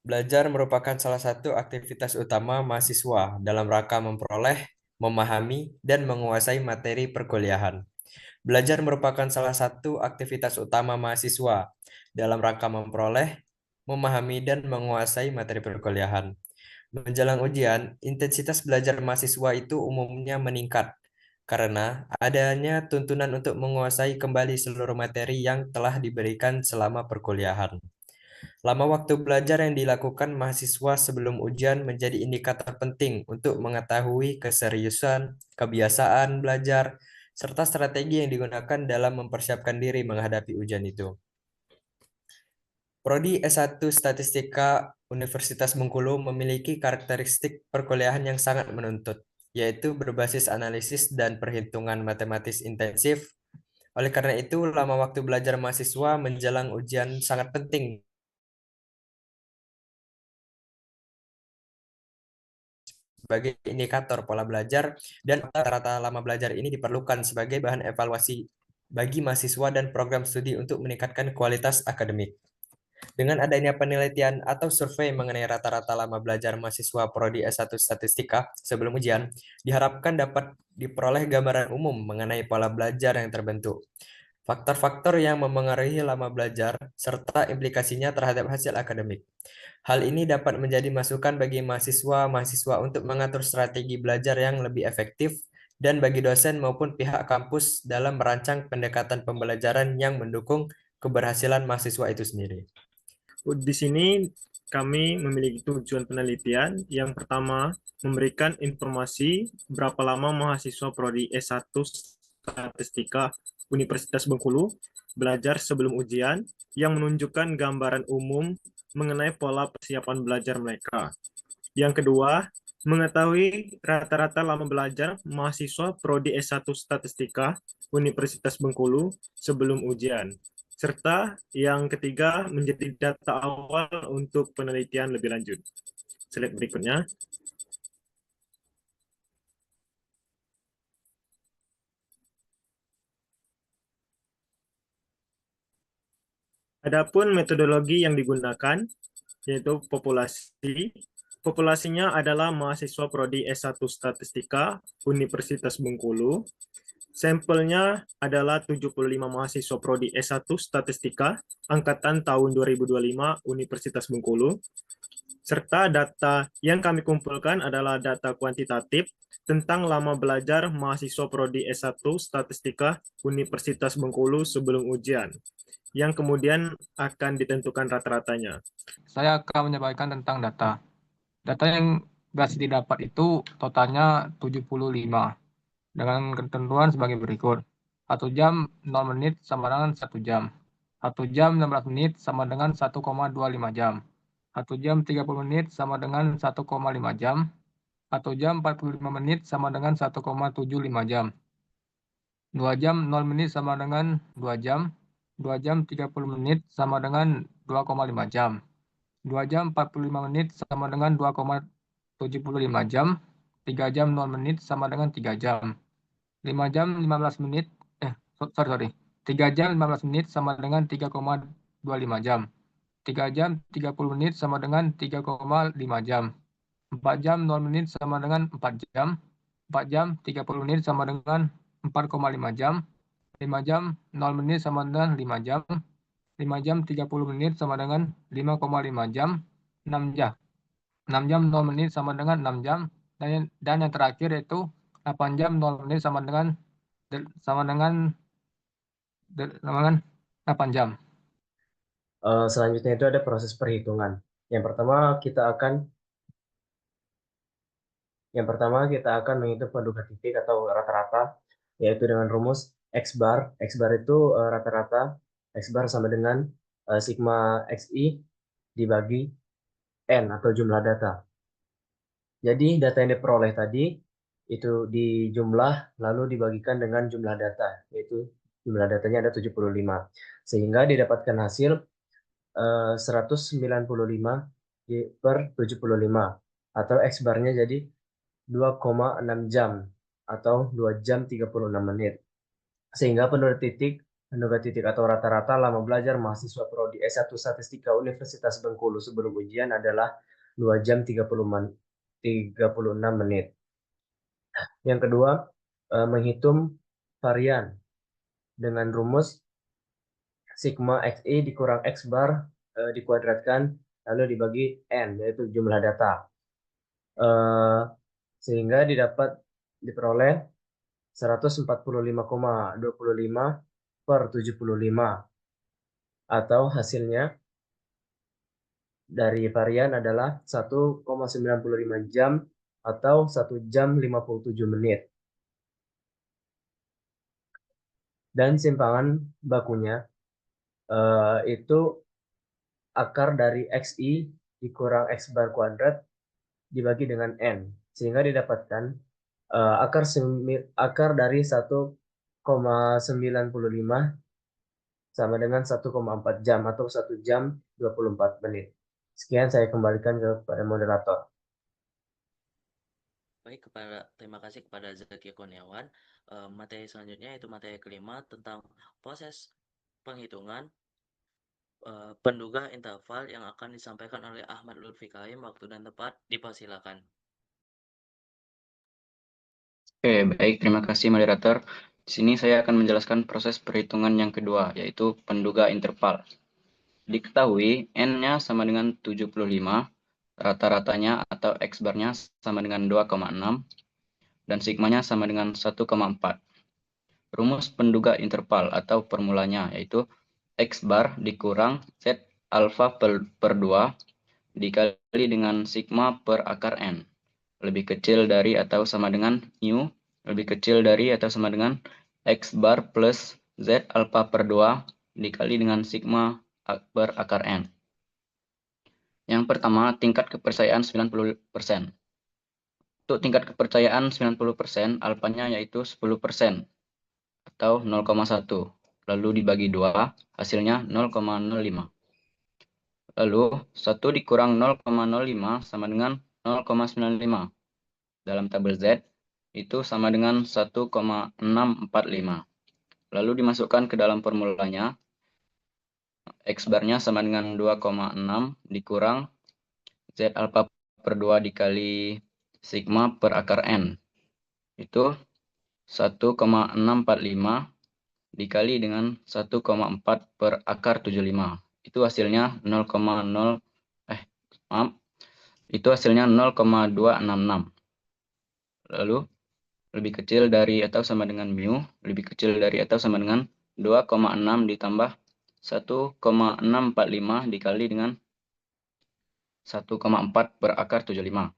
Belajar merupakan salah satu aktivitas utama mahasiswa dalam rangka memperoleh, memahami, dan menguasai materi perkuliahan. Belajar merupakan salah satu aktivitas utama mahasiswa dalam rangka memperoleh, memahami, dan menguasai materi perkuliahan. Menjelang ujian, intensitas belajar mahasiswa itu umumnya meningkat karena adanya tuntunan untuk menguasai kembali seluruh materi yang telah diberikan selama perkuliahan. Lama waktu belajar yang dilakukan mahasiswa sebelum ujian menjadi indikator penting untuk mengetahui keseriusan, kebiasaan belajar, serta strategi yang digunakan dalam mempersiapkan diri menghadapi ujian itu. Prodi S1 Statistika Universitas Bengkulu memiliki karakteristik perkuliahan yang sangat menuntut, yaitu berbasis analisis dan perhitungan matematis intensif. Oleh karena itu, lama waktu belajar mahasiswa menjelang ujian sangat penting sebagai indikator pola belajar, dan rata-rata lama belajar ini diperlukan sebagai bahan evaluasi bagi mahasiswa dan program studi untuk meningkatkan kualitas akademik. Dengan adanya penelitian atau survei mengenai rata-rata lama belajar mahasiswa Prodi S1 Statistika sebelum ujian, diharapkan dapat diperoleh gambaran umum mengenai pola belajar yang terbentuk, faktor-faktor yang memengaruhi lama belajar, serta implikasinya terhadap hasil akademik. Hal ini dapat menjadi masukan bagi mahasiswa-mahasiswa untuk mengatur strategi belajar yang lebih efektif dan bagi dosen maupun pihak kampus dalam merancang pendekatan pembelajaran yang mendukung keberhasilan mahasiswa itu sendiri. Di sini kami memiliki tujuan penelitian. Yang pertama, memberikan informasi berapa lama mahasiswa Prodi S1 Statistika Universitas Bengkulu belajar sebelum ujian yang menunjukkan gambaran umum mengenai pola persiapan belajar mereka. Yang kedua, mengetahui rata-rata lama belajar mahasiswa Prodi S1 Statistika Universitas Bengkulu sebelum ujian. Serta yang ketiga, menjadi data awal untuk penelitian lebih lanjut. Slide berikutnya. Adapun metodologi yang digunakan yaitu populasi. Populasinya adalah mahasiswa Prodi S1 Statistika Universitas Bengkulu. Sampelnya adalah 75 mahasiswa Prodi S1 Statistika angkatan tahun 2025 Universitas Bengkulu. Serta data yang kami kumpulkan adalah data kuantitatif tentang lama belajar mahasiswa Prodi S1 Statistika Universitas Bengkulu sebelum ujian, yang kemudian akan ditentukan rata-ratanya. Saya akan menyampaikan tentang data. Data yang berhasil didapat itu totalnya 75 dengan ketentuan sebagai berikut. 1 jam 0 menit sama dengan 1 jam. 1 jam 16 menit sama dengan 1,25 jam. 1 jam 30 menit sama dengan 1,5 jam. 1 jam 45 menit sama dengan 1,75 jam. 2 jam 0 menit sama dengan 2 jam. 2 jam 30 menit sama dengan 2,5 jam. 2 jam 45 menit sama dengan 2,75 jam. 3 jam 0 menit sama dengan 3 jam. 5 jam 15 menit, sorry. 3 jam 15 menit sama dengan 3,25 jam. 3 jam 30 menit sama dengan 3,5 jam. 4 jam 0 menit sama dengan 4 jam. 4 jam 30 menit sama dengan 4,5 jam. 5 jam 0 menit sama dengan 5 jam. 5 jam 30 menit sama dengan 5,5 jam. 6 jam. 6 jam 0 menit sama dengan 6 jam. Dan yang terakhir yaitu 8 jam 0 menit sama dengan 8 jam. Selanjutnya itu ada proses perhitungan. Yang pertama kita akan menghitung pendudukan titik atau rata-rata, yaitu dengan rumus X bar. X bar itu rata-rata. X bar sama dengan sigma XI dibagi N atau jumlah data. Jadi data yang diperoleh tadi itu dijumlah lalu dibagikan dengan jumlah data, yaitu jumlah datanya ada 75. Sehingga didapatkan hasil 195 per 75 atau X barnya jadi 2,6 jam atau 2 jam 36 menit. Sehingga penurut titik Menduga titik atau rata-rata lama belajar mahasiswa prodi S1 Statistika Universitas Bengkulu sebelum ujian adalah 2 jam 36 menit. Yang kedua, menghitung varian dengan rumus sigma XI dikurang X bar dikuadratkan lalu dibagi N, yaitu jumlah data. Sehingga diperoleh 145,25 per 75 atau hasilnya dari varian adalah 1,95 jam atau 1 jam 57 menit. Dan simpangan bakunya itu akar dari XI dikurang X bar kuadrat dibagi dengan N, sehingga didapatkan akar dari 1,95 sama dengan 1,4 jam atau 1 jam 24 menit. Sekian, saya kembalikan kepada moderator. Baik, terima kasih kepada Zaki Kurniawan. Materi selanjutnya yaitu materi kelima tentang proses penghitungan penduga interval yang akan disampaikan oleh Ahmad Lutfi Karim. Waktu dan tempat dipersilakan. Oke, baik. Terima kasih, moderator. Di sini saya akan menjelaskan proses perhitungan yang kedua, yaitu penduga interval. Diketahui N-nya sama dengan 75, rata-ratanya atau X-bar-nya sama dengan 2,6, dan sigmanya sama dengan 1,4. Rumus penduga interval atau formulanya yaitu X-bar dikurang Z alfa per 2 dikali dengan sigma per akar N. Lebih kecil dari atau sama dengan mu, lebih kecil dari atau sama dengan X bar plus Z alfa per 2 dikali dengan sigma per akar N. Yang pertama, tingkat kepercayaan 90%. Untuk tingkat kepercayaan 90%, alfanya yaitu 10% atau 0,1. Lalu dibagi 2, hasilnya 0,05. Lalu 1 dikurang 0,05 sama dengan 0,95. Dalam tabel Z, itu sama dengan 1,645. Lalu dimasukkan ke dalam formulanya, X barnya sama dengan 2,6 dikurang Z alfa per 2 dikali sigma per akar N. Itu 1,645 dikali dengan 1,4 per akar 75. Itu hasilnya 0,266. Lalu lebih kecil dari atau sama dengan mu, lebih kecil dari atau sama dengan 2,6 ditambah 1,645 dikali dengan 1,4 per akar 75.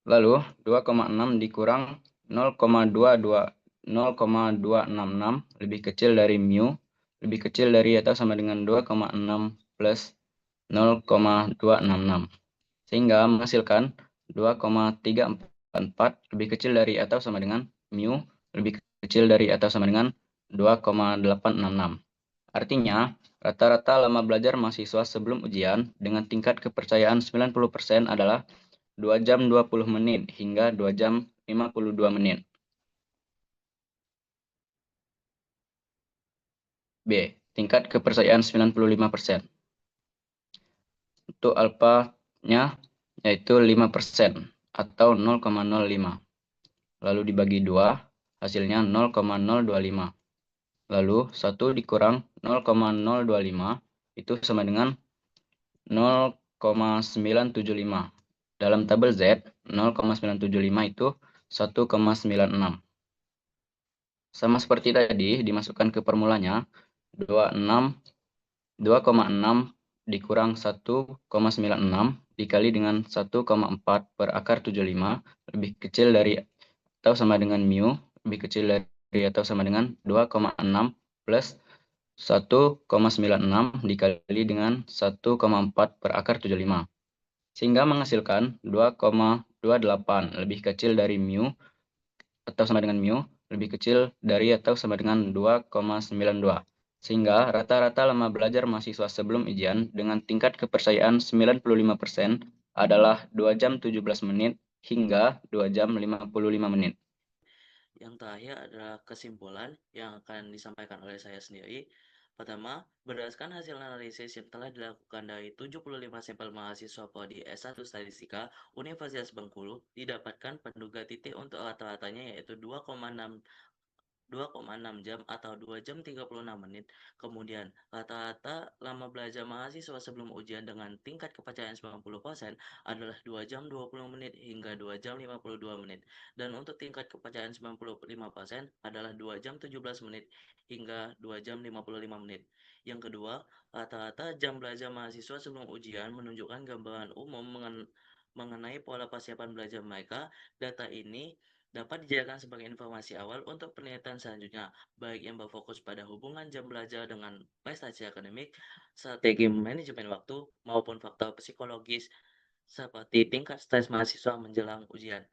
Lalu 2,6 dikurang 0,266 lebih kecil dari mu, lebih kecil dari atau sama dengan 2,6 plus 0,266. Sehingga menghasilkan 2,344 lebih kecil dari atau sama dengan mu, lebih kecil dari atau sama dengan 2,866. Artinya, rata-rata lama belajar mahasiswa sebelum ujian dengan tingkat kepercayaan 90% adalah 2 jam 20 menit hingga 2 jam 52 menit. B. Tingkat kepercayaan 95%. Untuk alfanya yaitu 5% atau 0,05. Lalu dibagi 2, hasilnya 0,025. Lalu 1 dikurang 0,025 itu sama dengan 0,975. Dalam tabel Z, 0,975 itu 1,96. Sama seperti tadi, dimasukkan ke formulanya, 2,6 dikurang 1,96 dikali dengan 1,4 per akar 75 lebih kecil dari atau sama dengan mu, lebih kecil dari atau sama dengan 2,6 plus 1,96 dikali dengan 1,4 per akar 75. Sehingga menghasilkan 2,28 lebih kecil dari mu atau sama dengan mu, lebih kecil dari atau sama dengan 2,92. Sehingga rata-rata lama belajar mahasiswa sebelum ujian dengan tingkat kepercayaan 95% adalah 2 jam 17 menit hingga 2 jam 55 menit. Yang terakhir adalah kesimpulan yang akan disampaikan oleh saya sendiri. Pertama, berdasarkan hasil analisis yang telah dilakukan dari 75 sampel mahasiswa prodi S1 Statistika Universitas Bengkulu, didapatkan penduga titik untuk rata-ratanya yaitu 2,6 jam atau 2 jam 36 menit. Kemudian, rata-rata lama belajar mahasiswa sebelum ujian dengan tingkat kepercayaan 90% adalah 2 jam 20 menit hingga 2 jam 52 menit. Dan untuk tingkat kepercayaan 95% adalah 2 jam 17 menit hingga 2 jam 55 menit. Yang kedua, rata-rata jam belajar mahasiswa sebelum ujian menunjukkan gambaran umum mengenai pola persiapan belajar mereka. Data ini dapat dijadikan sebagai informasi awal untuk penelitian selanjutnya, baik yang berfokus pada hubungan jam belajar dengan prestasi akademik, strategi manajemen waktu, maupun faktor psikologis seperti tingkat stres mahasiswa menjelang ujian.